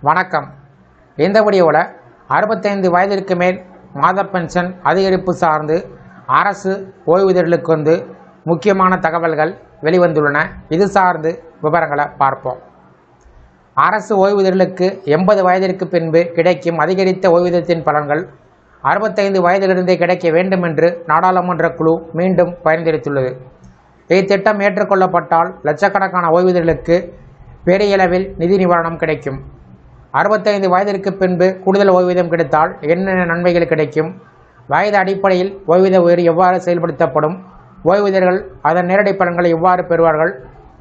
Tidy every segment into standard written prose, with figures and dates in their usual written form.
வணக்கம். இந்த வீடியோவில் 65 வயதிற்கு மேல் மாத பென்ஷன் அதிகரிப்பு சார்ந்து அரசு ஓய்வூதியர்களுக்கு முக்கியமான தகவல்கள் வெளிவந்துள்ளன. இது சார்ந்து விவரங்களை பார்ப்போம். அரசு ஓய்வூதியர்களுக்கு 80 வயதிற்கு பின்பு கிடைக்கும் அதிகரித்த ஓய்வூதியத்தின் பலன்கள் 65 வயதிலிருந்தே கிடைக்க வேண்டும் என்று நாடாளுமன்ற குழு மீண்டும் பரிந்துரைத்துள்ளது. இத்திட்டம் ஏற்றுக்கொள்ளப்பட்டால் லட்சக்கணக்கான ஓய்வூதியர்களுக்கு பெரிய அளவில் நிதி நிவாரணம் கிடைக்கும். 65 வயதிற்கு பின்பு கூடுதல் ஓய்வூதியம் கிடைத்தால் என்னென்ன நன்மைகள் கிடைக்கும், வயது அடிப்படையில் ஓய்வூதிய உயர்வு எவ்வாறு செயல்படுத்தப்படும், ஓய்வூதியர்கள் அதன் நேரடி பலன்களை எவ்வாறு பெறுவார்கள்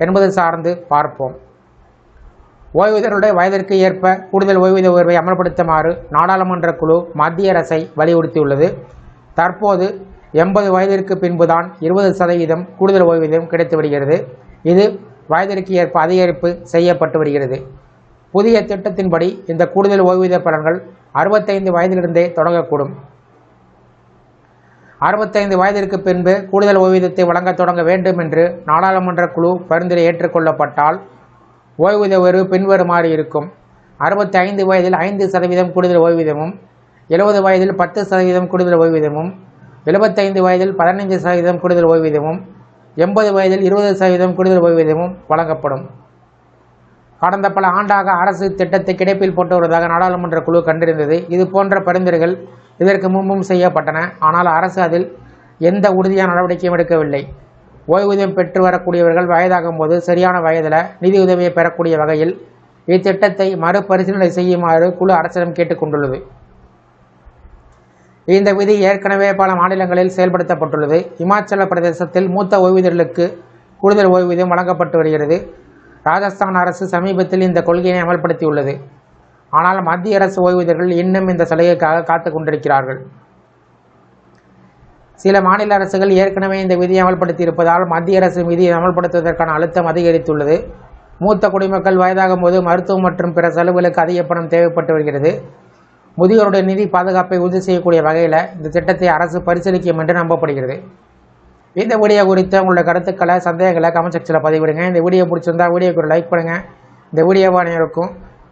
என்பது சார்ந்து பார்ப்போம். ஓய்வூதியர்களுடைய வயதிற்கு ஏற்ப கூடுதல் ஓய்வூதிய உயர்வை அமல்படுத்துமாறு நாடாளுமன்ற குழு மத்திய அரசை வலியுறுத்தியுள்ளது. தற்போது 80 வயதிற்கு பின்புதான் 20% கூடுதல் ஓய்வூதியம் கிடைத்து வருகிறது. இது வயதிற்கு ஏற்ப அதிகரிப்பு செய்யப்பட்டு வருகிறது. புதிய திட்டத்தின்படி இந்த கூடுதல் ஓய்வூதிய பலன்கள் 65 வயதிலிருந்தே தொடங்கக்கூடும். 65 வயதிற்கு பின்பு கூடுதல் ஓய்வூதியத்தை வழங்க தொடங்க வேண்டும் என்று நாடாளுமன்ற குழு பரிந்துரை ஏற்றுக்கொள்ளப்பட்டால் ஓய்வூதிய உயர்வு பின்வருமாறு இருக்கும். 65 வயதில் 5% கூடுதல் ஓய்வூதியமும், 70 வயதில் 10% கூடுதல் ஓய்வூதியமும், 75 வயதில் 15% கூடுதல் ஓய்வூதியமும், 80 வயதில் 20% கூடுதல் ஓய்வூதியமும் வழங்கப்படும். கடந்த பல ஆண்டாக அரசு திட்டத்தை கிடப்பில் போட்டு வருவதாக நாடாளுமன்ற குழு கண்டறிந்தது. இது போன்ற பரிந்துரைகள் இதற்கு முன்பும் செய்யப்பட்டன. ஆனால் அரசு அதில் எந்த உறுதியான நடவடிக்கையும் எடுக்கவில்லை. ஓய்வூதியம் பெற்று வரக்கூடியவர்கள் வயதாகும் போது சரியான வயதில் நிதி உதவியை பெறக்கூடிய வகையில் இத்திட்டத்தை மறுபரிசீலனை செய்யுமாறு குழு அரசிடம் கேட்டுக்கொண்டுள்ளது. இந்த விதி ஏற்கனவே பல மாநிலங்களில் செயல்படுத்தப்பட்டுள்ளது. இமாச்சல பிரதேசத்தில் மூத்த ஓய்வூதியர்களுக்கு கூடுதல் ஓய்வூதியம் வழங்கப்பட்டு வருகிறது. ராஜஸ்தான் அரசு சமீபத்தில் இந்த கொள்கையை அமல்படுத்தியுள்ளது. ஆனால் மத்திய அரசு ஓய்வூதியர்கள் இன்னும் இந்த சலுகைக்காக காத்துக் கொண்டிருக்கிறார்கள். சில மாநில அரசுகள் ஏற்கனவே இந்த விதியை அமல்படுத்தி இருப்பதால் மத்திய அரசு விதியை அமல்படுத்துவதற்கான அழுத்தம் அதிகரித்துள்ளது. மூத்த குடிமக்கள் வயதாகும் போது மருத்துவம் மற்றும் பிற செலவுகளுக்கு அதிக பணம் தேவைப்பட்டு வருகிறது. முதியோருடைய நிதி பாதுகாப்பை உறுதி செய்யக்கூடிய வகையில் இந்த திட்டத்தை அரசு பரிசீலிக்கும் என்று நம்பப்படுகிறது. இந்த வீடியோ குறித்த உங்களுடைய கருத்துக்களை, சந்தேகங்களை கமெண்ட் செக்ஷனில் பதிவிடுங்க. இந்த வீடியோ பிடிச்சிருந்தா வீடியோக்கு ஒரு லைக் பண்ணுங்கள். இந்த வீடியோவை அனைவருக்கும்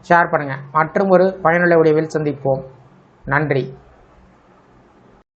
ஷேர் பண்ணுங்கள். மற்றும் ஒரு பயனுள்ள வீடியோவில் சந்திப்போம். நன்றி.